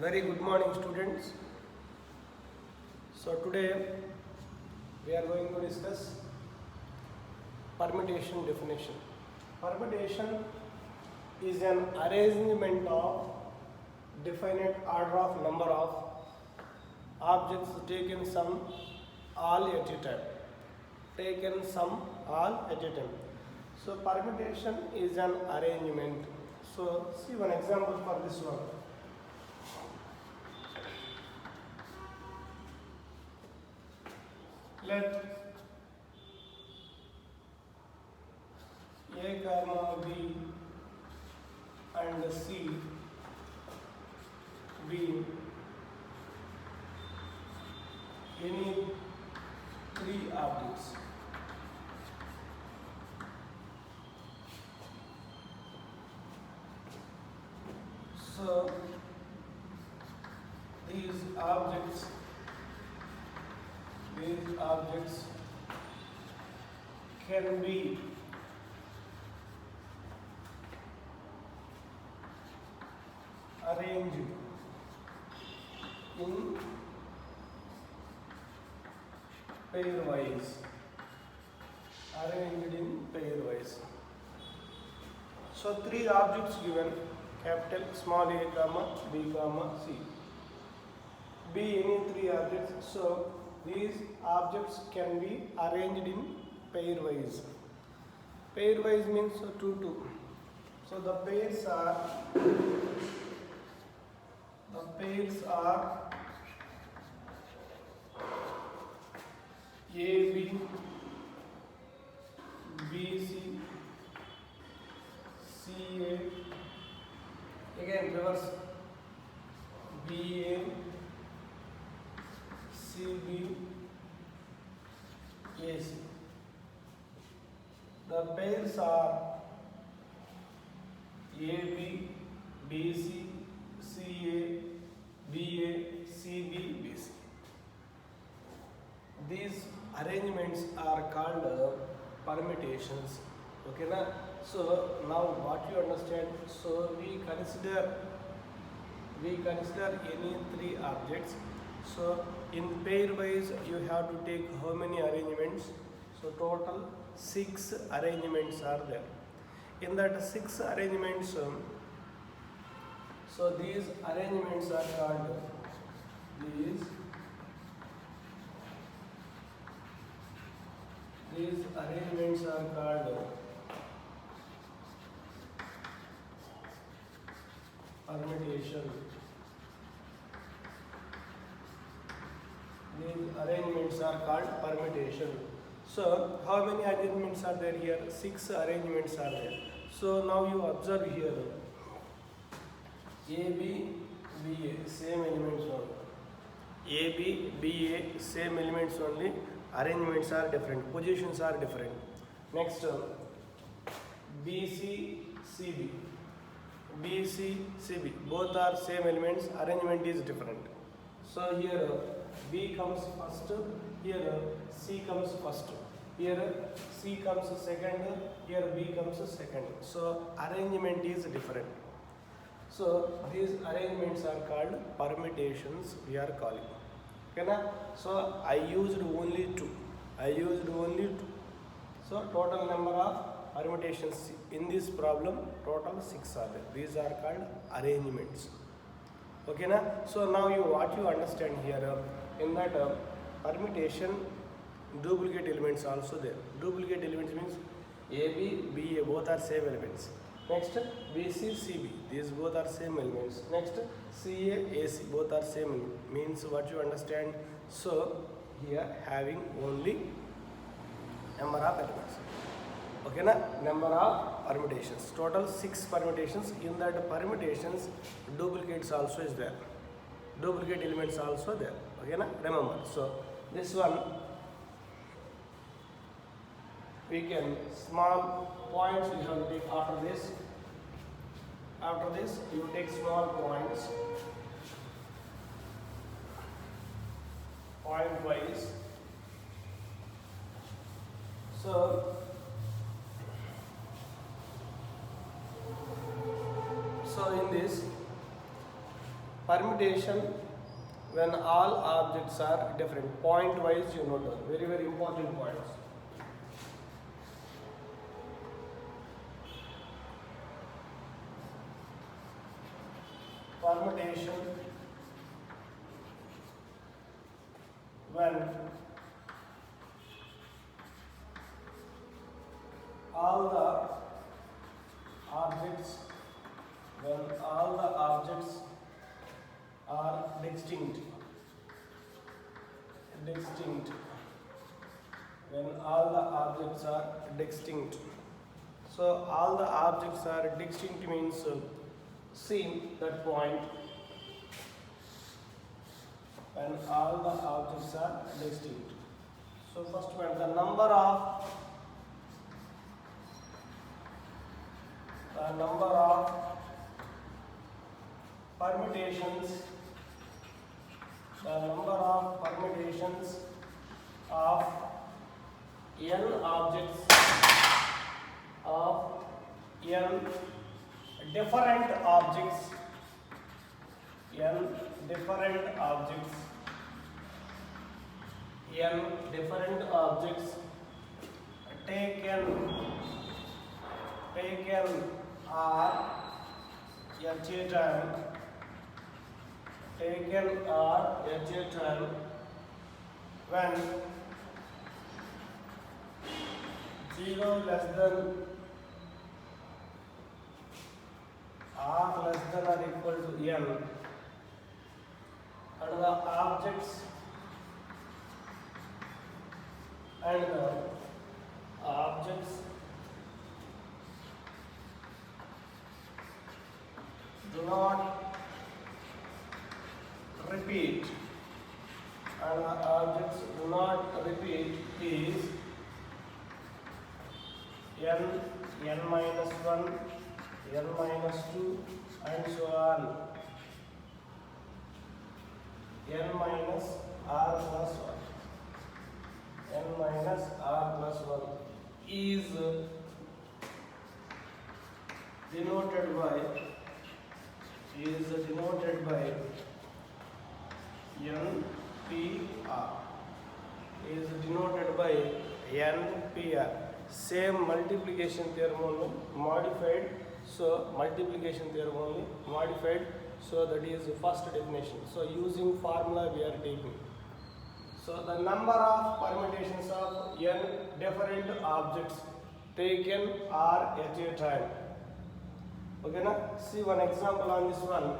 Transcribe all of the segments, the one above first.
Very good morning, students. So today we are going to discuss permutation definition. Permutation is an arrangement of definite order of number of objects taken some all at a time. Taken some all at a time. So permutation is an arrangement. So see one example for this one. Let A comma B and C be any three objects. So these objects can be arranged in pairwise. So three objects given: capital small a comma b comma c. Be any three objects. So these objects can be arranged in pairwise. Pairwise means 2 2. So the pairs are AB, BC, CA, again reverse BA, CB, AC. The pairs are AB, BC, CA, BA, CB, BC. These arrangements are called permutations. Okay, na? So now what you understand? So we consider any three objects. So in pairwise you have to take how many arrangements? So total 6 arrangements are there. In that 6 arrangements, so these arrangements are called permutation. These arrangements are called permutation. So how many arrangements are there here? 6 arrangements are there. So now you observe here A, B, B, A, same elements only. A, B, B, A, same elements only. Arrangements are different. Positions are different. Next, B, C, C, B. B, C, C, B. Both are same elements. Arrangement is different. So here B comes first. Here C comes first. Here C comes second. Here B comes second. So arrangement is different. So these arrangements are called permutations. We are calling. Okay, na? So I used only two. So total number of permutations in this problem total 6 are there. These are called arrangements. Okay, na? So now what you understand here in that permutation, duplicate elements also there. Duplicate elements means AB, BA both are same elements. Next BC, CB, these both are same elements. Next CA, AC both are same elements. Means what you understand? So here having only number of elements. Okay, na? Number of permutations. Total 6 permutations. In that permutations, duplicates also is there. Duplicate elements also there. Okay, na? Remember. So this one we can small points we have to take after this. After this you take small points. Point wise. So in this permutation when all objects are different. Point wise you note down. Very very important points. Permutation when all the objects are distinct when all the objects are distinct. So all the objects are distinct means see that point when all the objects are distinct. So first one, the number of permutations of n objects different objects taken are at a time when 0 less than or equal to n, and the objects do not repeat, is n minus 1, n minus 2 and so on, n minus r plus 1 is denoted by NPR. Same multiplication theorem only modified. So multiplication theorem only modified. So that is the first definition. So using formula we are taking. So the number of permutations of n different objects taken are at a time. Okay, na? See one example on this one.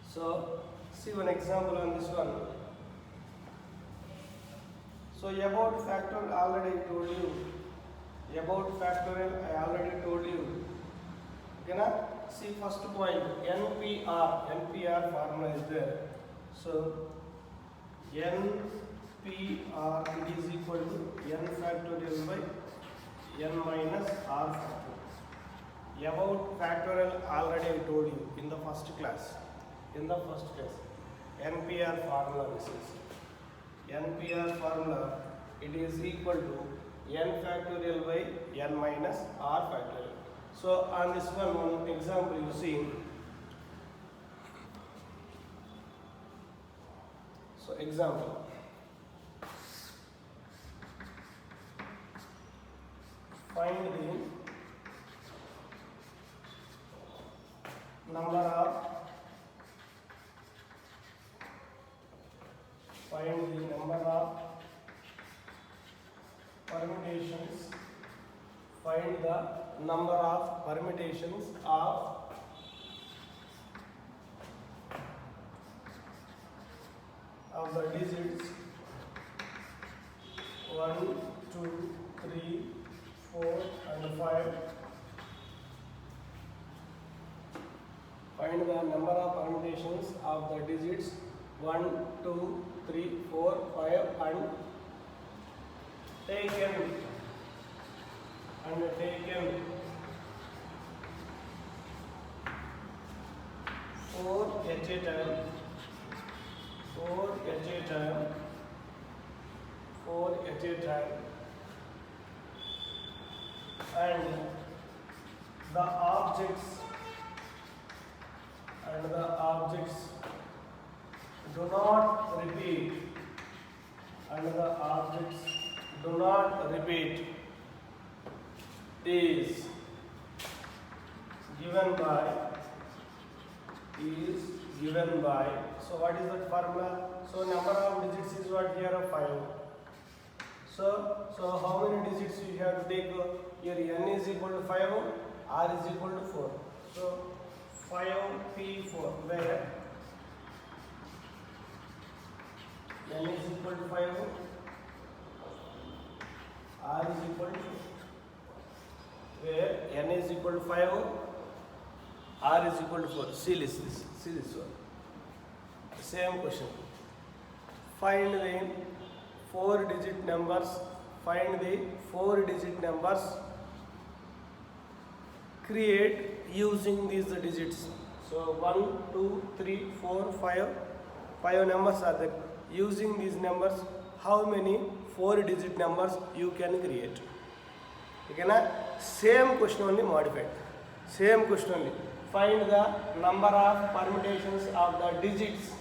So see one example on this one. So about factorial already told you. About factorial I already told you. Okay, na? See first point, NPR formula is there. So NPR it is equal to n factorial by n minus r factorial. About factorial already I told you in the first class. NPR formula this is. NPR formula it is equal to n factorial by n minus r factorial. So on this one example you see. So example. Find the number of permutations. Find the number of permutations of the digits 1, 2, 3, 4 and 5. Find the number of permutations of the digits 1, 2, 3, 4, 5 and taken 4 at a time. 4 at a time. And the objects and the objects do not repeat and the objects do not repeat is given by so what is that formula? So number of digits is what here 5. So how many digits you have to take? Here n is equal to 5, r is equal to 4. So 5p4 where n is equal to 5, r is equal to 4. Where n is equal to 5, r is equal to 4. See this one. Same question. Find the 4-digit numbers. Find the 4-digit numbers. Create using these digits. So 1, 2, 3, 4, 5. 5 numbers are there. Using these numbers, how many 4-digit numbers you can create? Okay, na? Same question only modified. Same question only. Find the number of permutations of the digits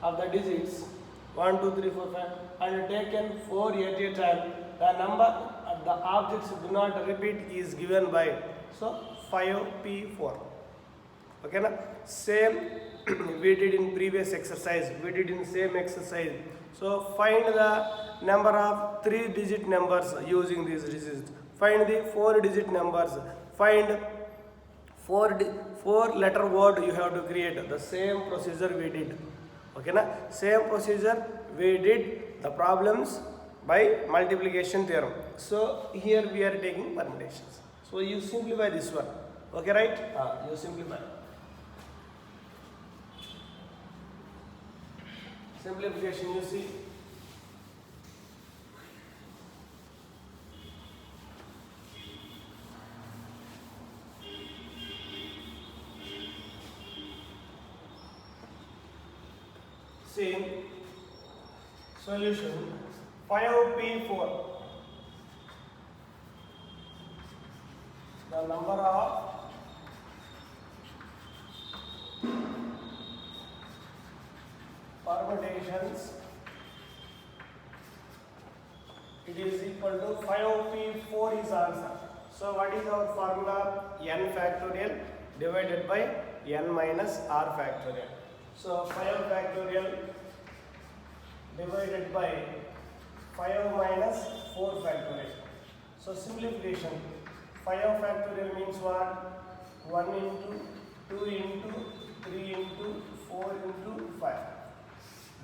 1, 2, 3, 4, 5 and taken 4 at a time. The number of the objects do not repeat is given by, so 5p4. Okay na? Same we did in previous exercise. We did in same exercise. So find the number of 3-digit numbers using these digits. Find the 4-digit numbers. Find 4-letter word you have to create. The same procedure we did. Okay na? Same procedure we did the problems by multiplication theorem. So here we are taking permutations. So you simplify this one. Okay, right? You simplify. Simplification you see. Same solution 5p4. The number of permutations, it is equal to 5p4 is answer. So what is our formula? N factorial divided by n minus r factorial. So 5 factorial divided by 5 minus 4 factorial. So simplification, 5 factorial means what? 1 into 2 into 3 into 4 into 5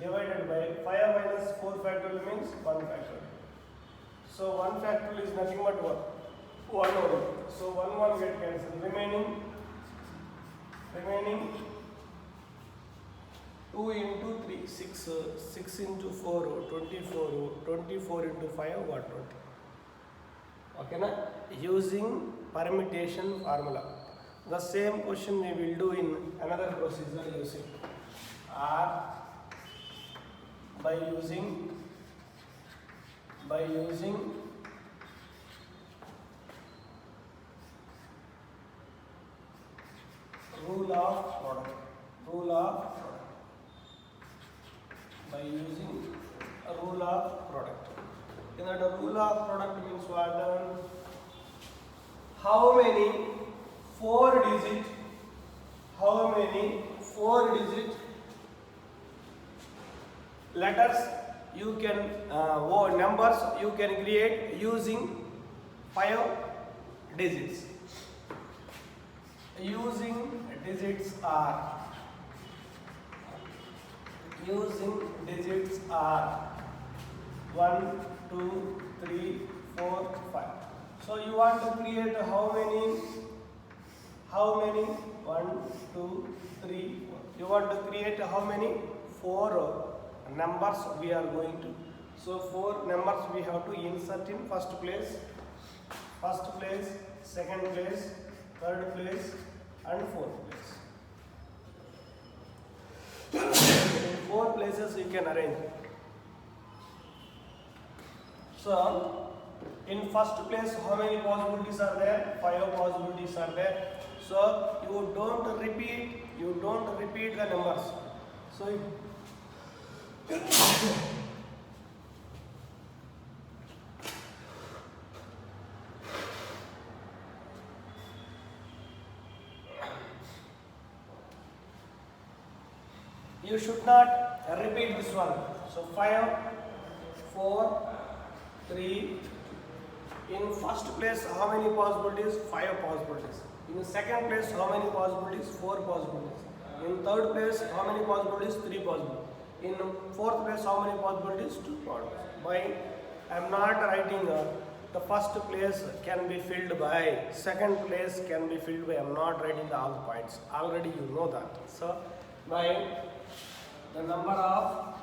divided by 5 minus 4 factorial means 1 factorial. So 1 factorial is nothing but 1 only. So 1 get cancelled. Remaining 2 into 3, 6 into 4, 24 into 5, what 20. Okay na? Using permutation formula. The same question we will do in another procedure using R by using rule of product. By using a rule of product. In that rule of product means what? How many 4-digit letters you can or numbers you can create using 5 digits. Using digits are 1, 2, 3, 4, 5. So you want to create how many? 1, 2, 3, 4. You want to create how many? 4 numbers we are going to. So 4 numbers we have to insert in first place, second place, third place and fourth place. In 4 places you can arrange. So In first place, how many possibilities are there? 5 possibilities are there. So you don't repeat the numbers. So you should not repeat this one. So 5, 4, 3. In first place, how many possibilities? 5 possibilities. In second place, how many possibilities? 4 possibilities. In third place, how many possibilities? 3 possibilities. In fourth place, how many possibilities? 2 possibilities. Why I am not writing the first place can be filled by, second place can be filled by. I am not writing the all points. Already you know that. So by the number of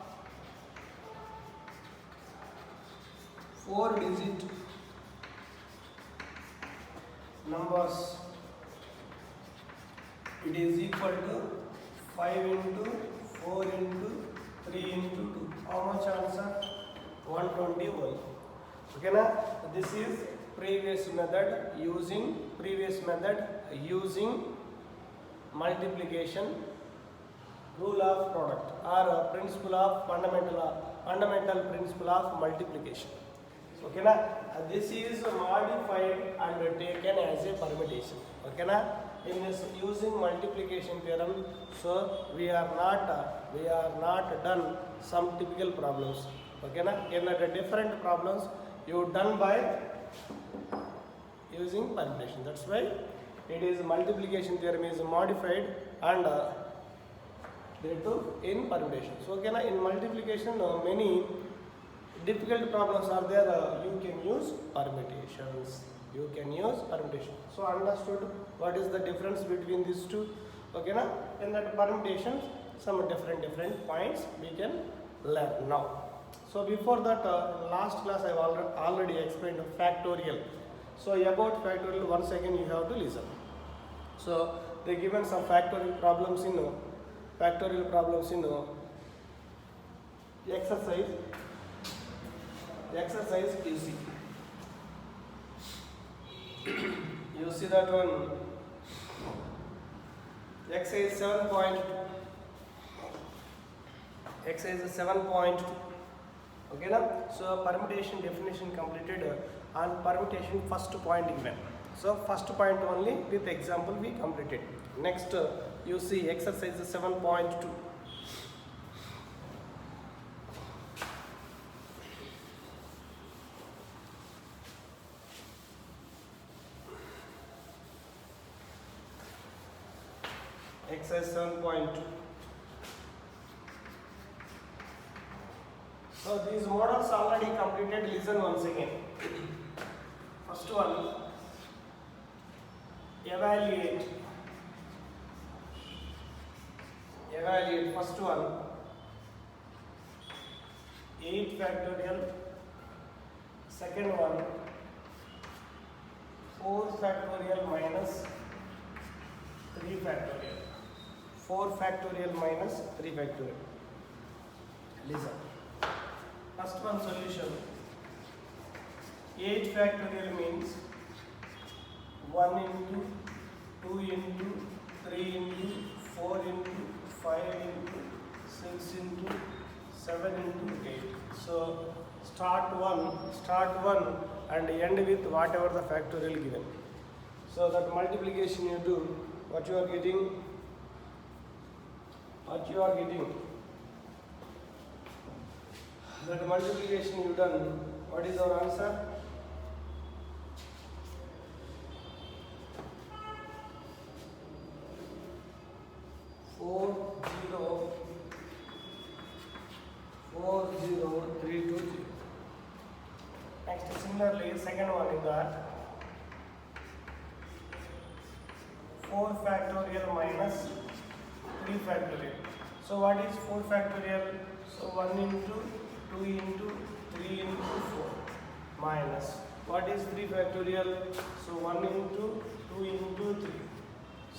4-digit numbers, it is equal to 5 into 4 into 3 into 2. How much answer? 121. Okay na? This is previous method using multiplication rule of product or principle of fundamental principle of multiplication. Okay na? This is modified and taken as a permutation. Okay na? In this using multiplication theorem, so we are not done some typical problems. Okay na? In the different problems you done by using permutation. That's why it is multiplication theorem is modified and they took in permutation. So okay na? In multiplication many difficult problems are there. You can use permutations. So understood what is the difference between these two? Okay na? In that permutations, some different points we can learn now. So before that, last class I have already explained factorial. So about factorial, once again you have to listen. So they given some factorial problems in exercise you see. You see that one. Exercise 7.2. Okay na? So permutation definition completed and permutation first point given. So first point only with example we completed. Next you see exercise 7.2. Exercise 7.2. So these models already completed. Listen once again. First one, evaluate. First one, 8 factorial. Second one, 4 factorial minus 3 factorial. 4 factorial minus 3 factorial. Listen. First one solution. 8 factorial means 1 into 2 into 3 into 4 into 5 into 6 into 7 into 8. So start one and end with whatever the factorial given. So that multiplication you do, what you are getting, that multiplication you done, what is our answer? Four zero 320. Next, similarly, second one in that 4 factorial minus 3 factorial. So what is 4 factorial? So 1 into 2 into 3 into 4 minus. What is 3 factorial? So 1 into 2 into 3.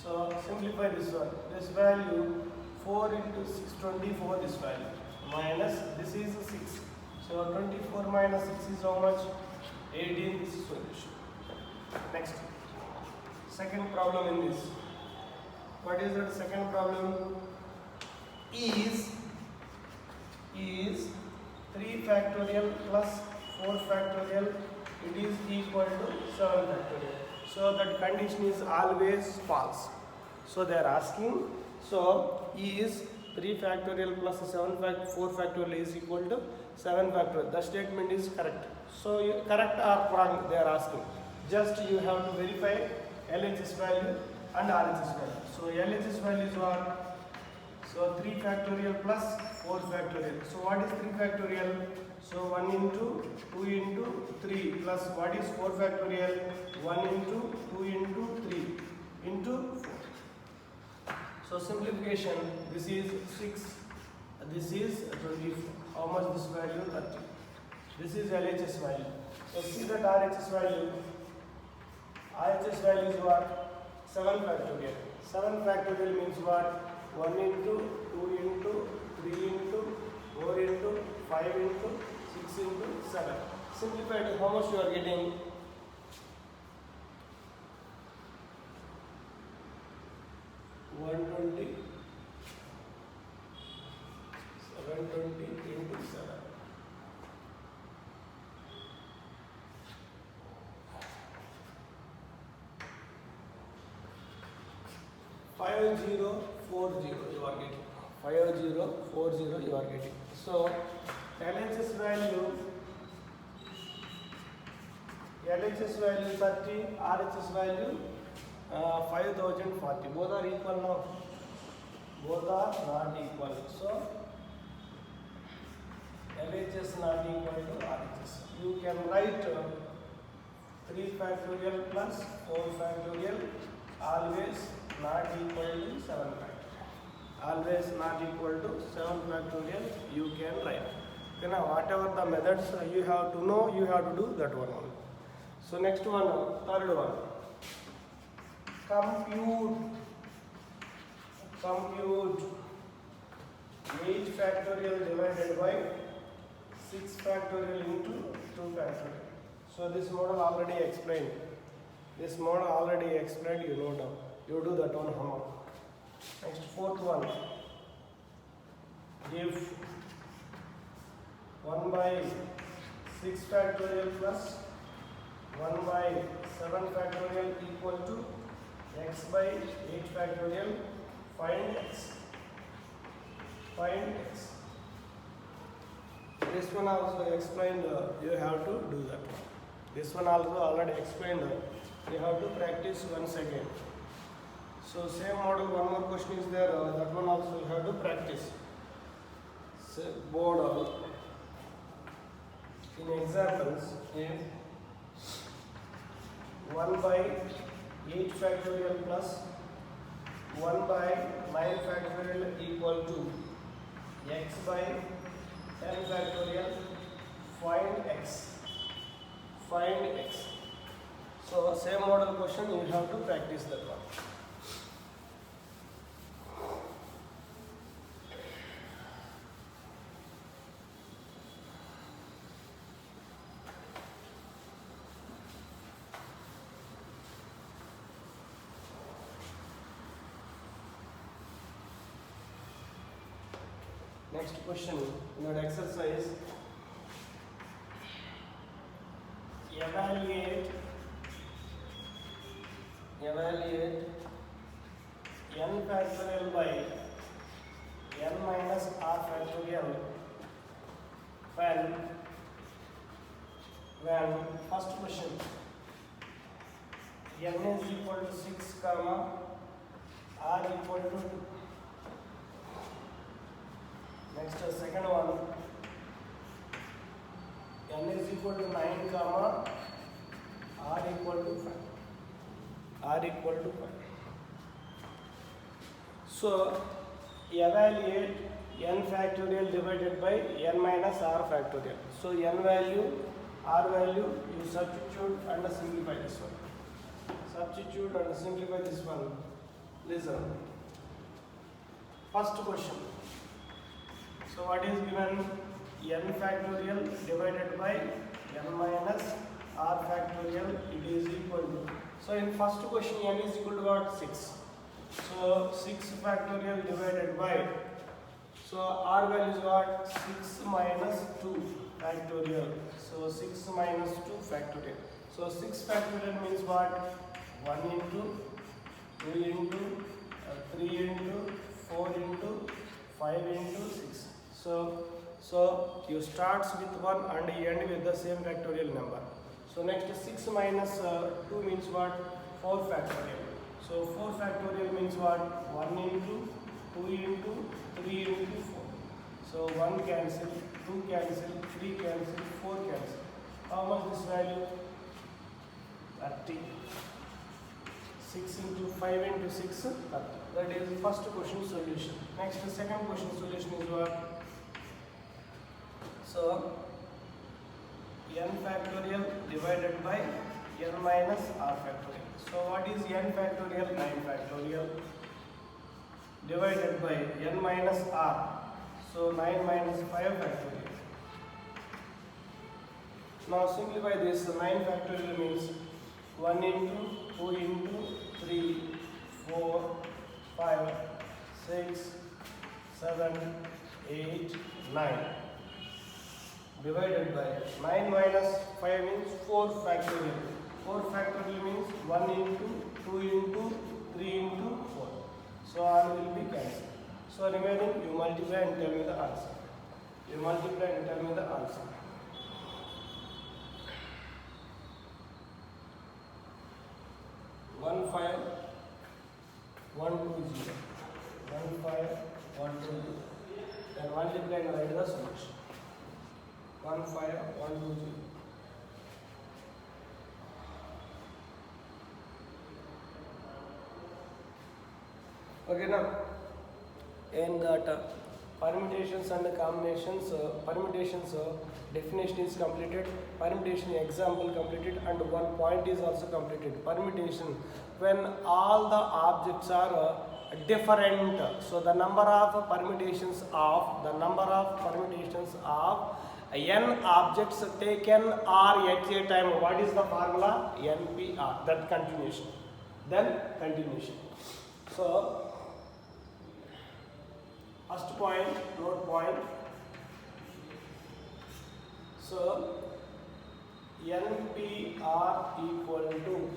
So simplify this one. This value 4 into 6, 24 this value minus this is 6. So 24 minus 6 is how much? 18 is solution. Next, second problem in this. What is that second problem? Is 3 factorial plus 4 factorial, it is equal to 7 factorial. So that condition is always false. So they are asking, so is 3 factorial plus 4 factorial is equal to 7 factorial. The statement is correct. So correct or wrong they are asking. Just you have to verify LHS value and RHS value. So LHS value is what? So 3 factorial plus 4 factorial. So what is 3 factorial? So 1 into 2 into 3 plus what is 4 factorial? 1 into 2 into 3 into 4. So simplification, this is 6, this is 24. How much this value? 30. This is LHS value. So see that RHS value. RHS value is what? 7 factorial. 7 factorial means what? 1 into 2 into 3 into 4 into 5 into 6 into 7. Simplified, how much you are getting? 120, 720 into 7. 5040 you are getting. 5040 you are getting. So LHS value 30, RHS value 5040. Both are equal now. Both are not equal. So LHS not equal to RHS. You can write 3 factorial plus 4 factorial always not equal to 7 factorial. Always not equal to 7 factorial you can write. Okay, now whatever the methods you have to know, you have to do that one only. So next one, third one. Compute 8 factorial divided by 6 factorial into 2 factorial. So this model already explained. This model already explained, you know now. You do that one homework. Next, fourth one. If 1 by 6 factorial plus 1 by 7 factorial equal to x by 8 factorial, find x. Find x. This one also explained, you have to do that one. This one also already explained, you have to practice once again. So same model, one more question is there, that one also you have to practice. So board in examples, if 1 by 8 factorial plus 1 by 9 factorial equal to x by 10 factorial, find x. Find x. So same model question, you have to practice that one. Next question in that exercise, evaluate n factorial by n minus r factorial when first question n is equal to 6 comma r equal to 2. Next, second one, n is equal to 9 comma r equal to 5. R equal to 5. So evaluate n factorial divided by n minus r factorial. So n value, r value, you substitute and simplify this one. Substitute and simplify this one. Listen. First question. So what is given? N factorial divided by n minus r factorial, it is equal to, so in first question n is equal to what? 6. So 6 factorial divided by, so r value is what? 6 minus 2 factorial. So 6 minus 2 factorial. So 6 factorial means what? 1 into 2 into 3 into 4 into 5 into 6. So you starts with 1 and you end with the same factorial number. So next 6 minus 2 means what? 4 factorial. So 4 factorial means what? 1 into 2 into 3 into 4. So 1 cancel, 2 cancel, 3 cancel, 4 cancel. How much this value? 30. 6 into 5 into 6, 30. That is first question solution. Next, second question solution is what? So n factorial divided by n minus r factorial. So what is n factorial? 9 factorial divided by n minus r. So 9 minus 5 factorial. Now simplify this. 9 factorial means 1 into 2 into 3, 4, 5, 6, 7, 8, 9 divided by 9 minus 5 means 4 factorial. 4 factorial means 1 into 2 into 3 into 4. So r will be cancelled. So remaining you multiply and tell me the answer. You multiply and tell me the answer. One five 120. 1 5 120. Then multiply and write the solution. 1 5 120. Okay, now in that permutations and combinations, definition is completed, permutation example completed, and one point is also completed. Permutation, when all the objects are different, so the number of permutations of n objects taken are at a time. What is the formula? NPR. That continuation. Then continuation. So first point, note point. So NPR equal to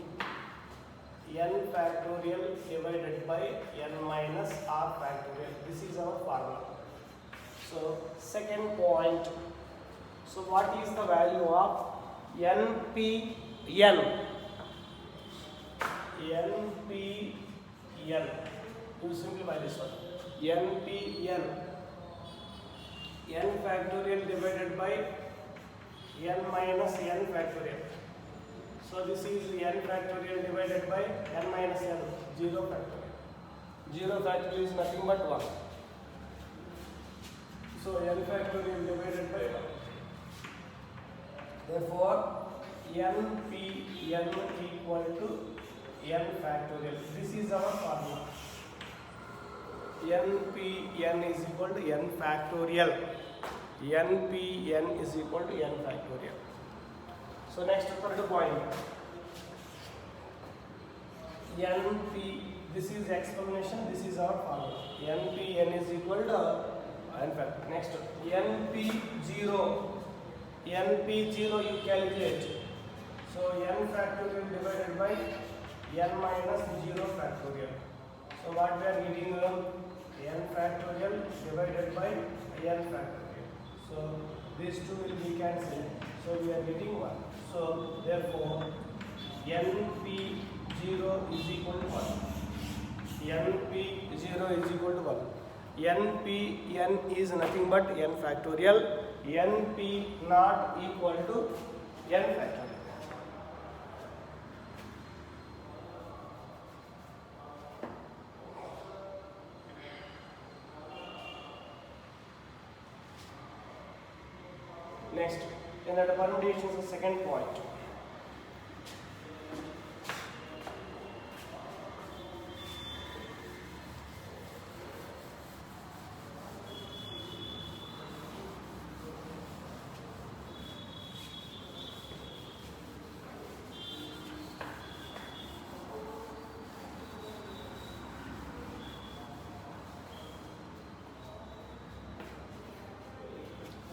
n factorial divided by n minus r factorial. This is our formula. So second point. So what is the value of NPN? NPN. You simplify this one. NPN. N factorial divided by n minus n factorial. So this is n factorial divided by n minus n. 0 factorial. 0 factorial is nothing but 1. So n factorial divided by 1. Therefore, NPN equal to n factorial. This is our formula. NPN is equal to n factorial. NPN is equal to n factorial. So next, third point. NP, this is explanation, this is our formula. NPN is equal to n factorial. Next, NP0. NP0 you calculate. So n factorial divided by n minus 0 factorial. So what we are getting? N factorial divided by n factorial. So these two will be cancelled. So we are getting 1. So therefore NP0 is equal to 1. NP0 is equal to 1. NPN is nothing but n factorial. NP not equal to n factorial. Next, in the permutation is the second point.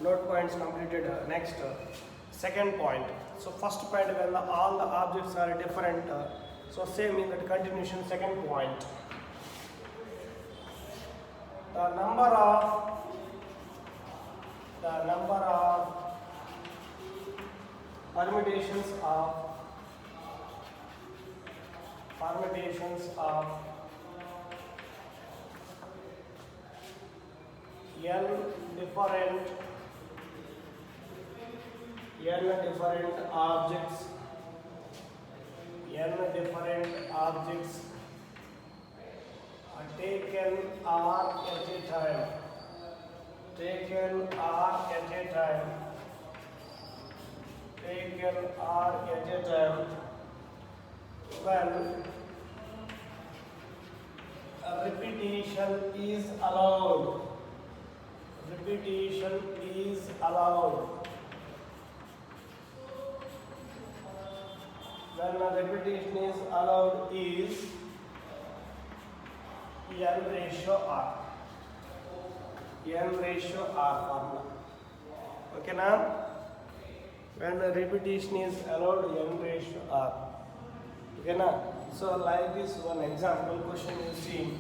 Note points completed. Next, second point. So first point, when all the objects are different, so same in that continuation. Second point, the number of permutations of n different objects are taken r at a time when a repetition is allowed. When a repetition is allowed is n ratio r formula. Okay now, when a repetition is allowed, n ratio r. Okay now, so like this one example question you see.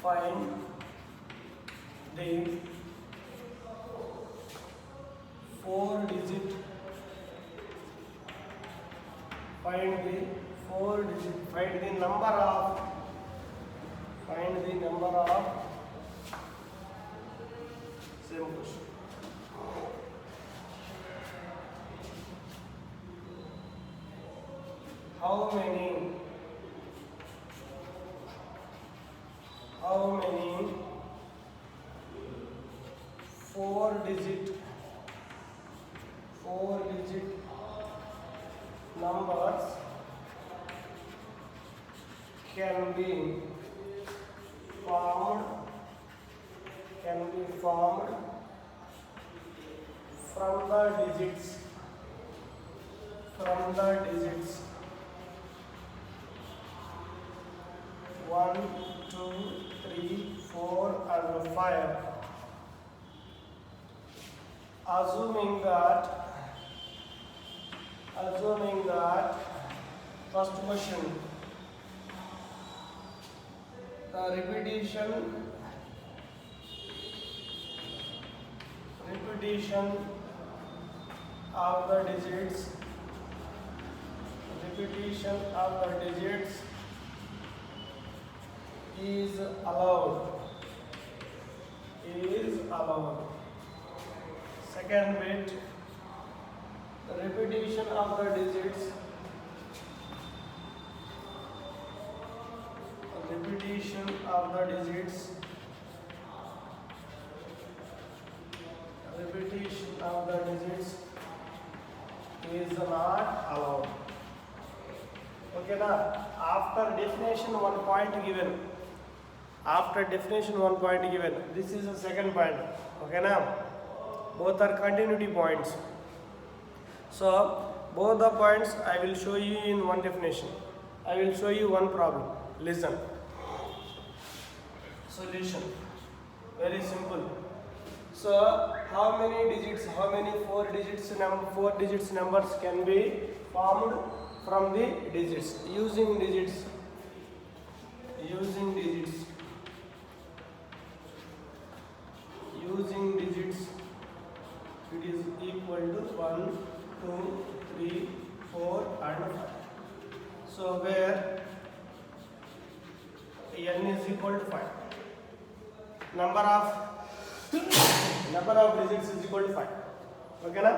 Find the 4-digit find the number of same question. How many 4-digit numbers can be formed from the digits 1, 2, 3, 4 and 5, assuming that first question, the repetition of the digits is allowed. Second bit, the repetition of the digits is not allowed. Okay now, after definition one point given, this is the second point. Okay now, both are continuity points. So both the points I will show you in one definition. I will show you one problem. Listen. Solution. Very simple. So how many 4 digits numbers can be formed from the digits? Using digits it is equal to 1, 2, 3, 4 and 5. So where n is equal to 5, number of digits is equal to 5. Okay na?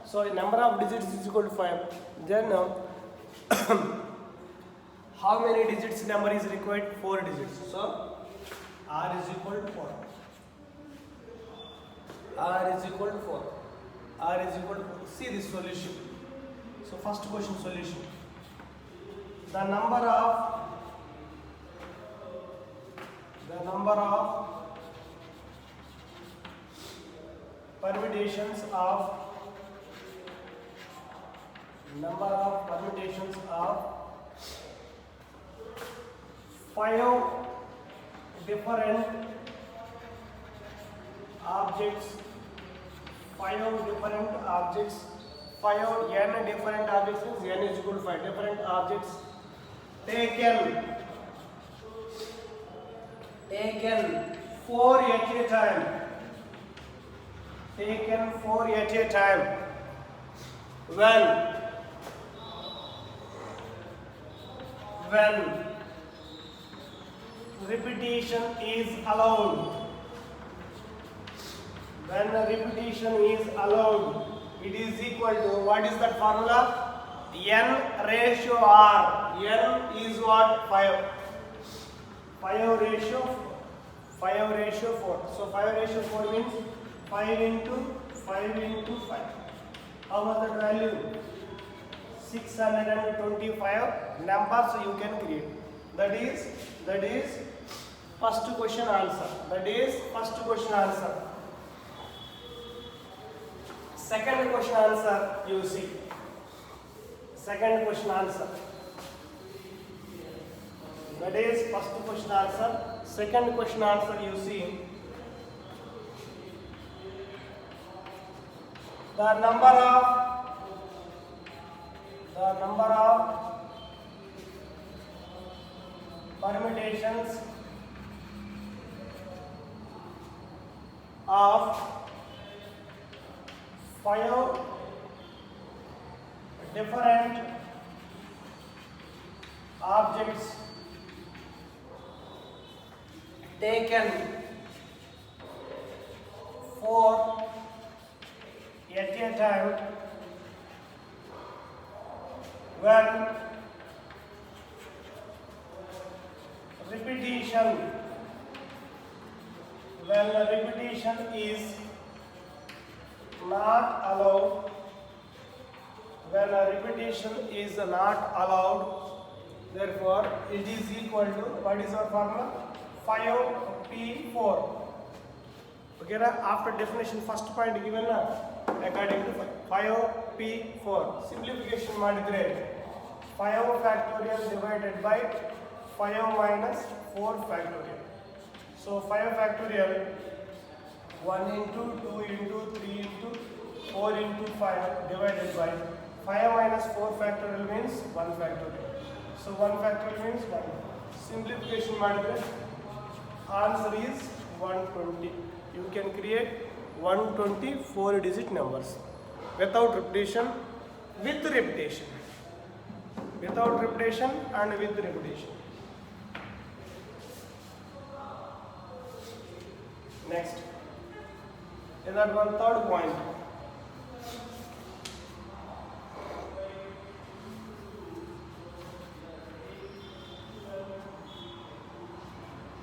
So number of digits is equal to 5. Then how many digits number is required? 4 digits. So r is equal to 4. See this solution. So first question solution. The number of permutations of 5 different objects, 5 different objects, 5 n different objects means n is equal to 5 different objects taken 4 at a time, taken 4 at a time when repetition is allowed. When repetition is allowed, it is equal to, what is that formula? N ratio R. N is what? 5. 5 ratio 4. So 5 ratio 4 means 5 into 5. How much that value? 625 numbers you can create. That is first question answer. Second question answer you see. Second question answer. That is first question answer. Second question answer you see. The number of permutations of 5 different objects taken 4 at a time when repetition is not allowed, therefore it is equal to, what is our formula? 5p4. Okay, after definition first point given according to 5p4 simplification ಮಾಡಿದ್ರೆ 5 factorial divided by 5 minus 4 factorial. So 5 factorial 1 into 2 into 3 into 4 into 5 divided by 5 minus 4 factorial means 1 factorial. So 1 factorial means 1. Simplification ಮಾಡಿದ್ರೆ answer is 120. You can create 124 digit numbers without repetition, with repetition, without repetition and with repetition. Next, is that one third point.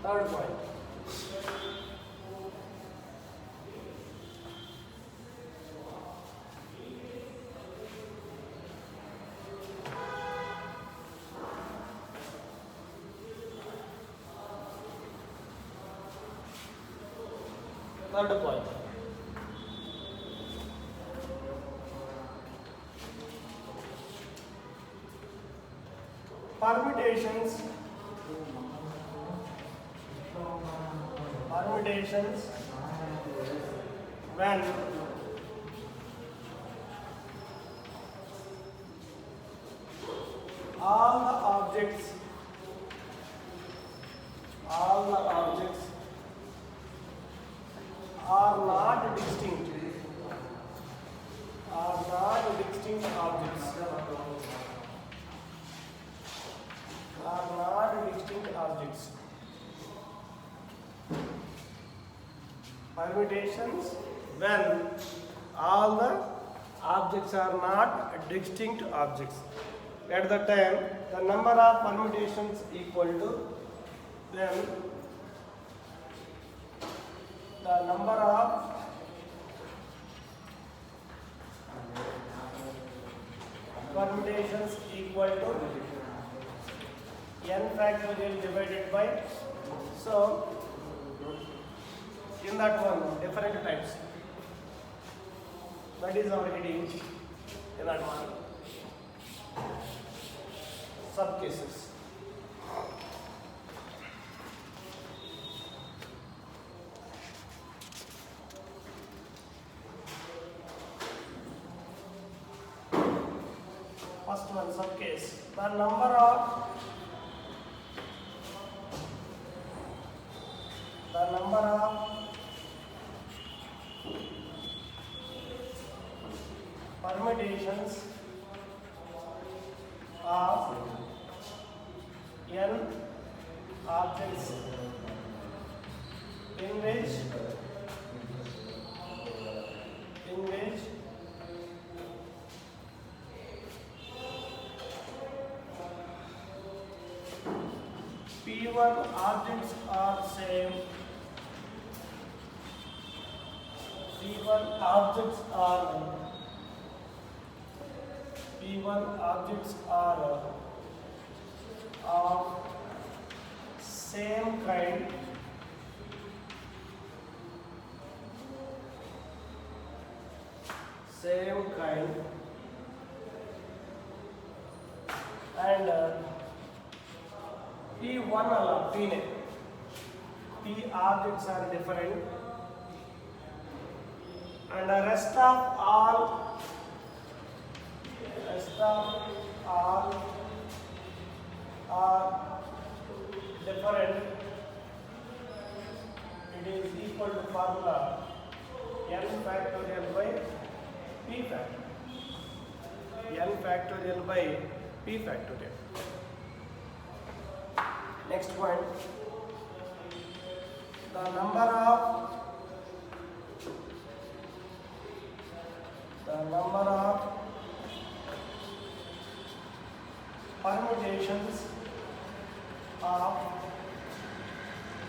Third point. Third point. Permutations when all the objects are not distinct objects. Permutations when all the objects are not distinct objects. At the time, the number of permutations equal to then the number of permutations equal to n factorial divided by, so in that one different types, that is our heading in that one, sub cases. first one sub case. The number of permutations of n objects in which P1 objects are same, P1 objects are of same kind and P1 alla P ne P objects are different and the rest of all are different. It is equal to formula n factorial by p factorial. N factorial by p factorial. Next point, the number of permutations of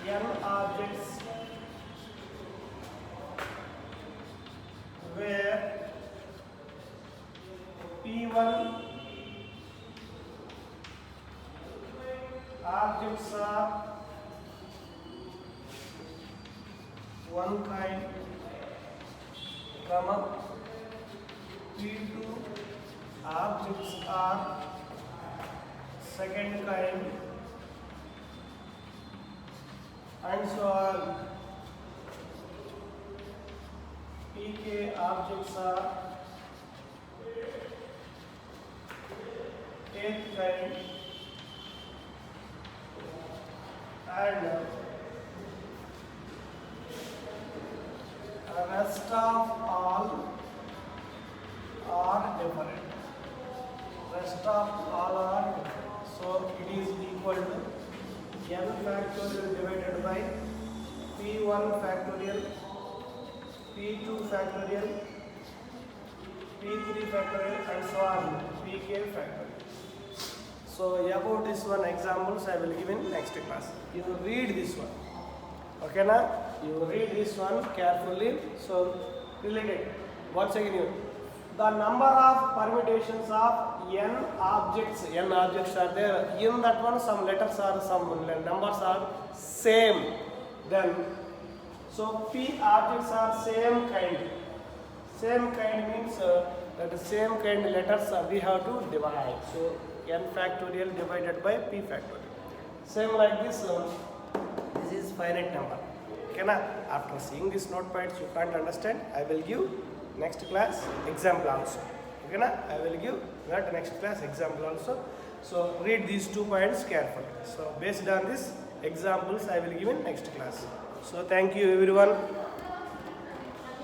n objects where P1 objects are one kind, comma P2 objects are second kind, and so on. Pk objects are eighth kind, and rest of all are different. So it is equal to n factorial divided by p1 factorial, p2 factorial, p3 factorial, and so on, pk factorial. So about this one examples I will give in next class. You read this one. Okay na? You read this one carefully. So related. Once again, the number of permutations of n objects are there. In that one, some letters are, some numbers are same. Then, so p objects are same kind. Same kind means that the same kind letters we have to divide. So n factorial divided by p factorial. Same like this. This is finite number. Okay na? After seeing this note points, you can't understand. I will give next class example also. Okay na? I will give that next class example also. So read these 2 points carefully. So based on this examples I will give in next class. So thank you everyone.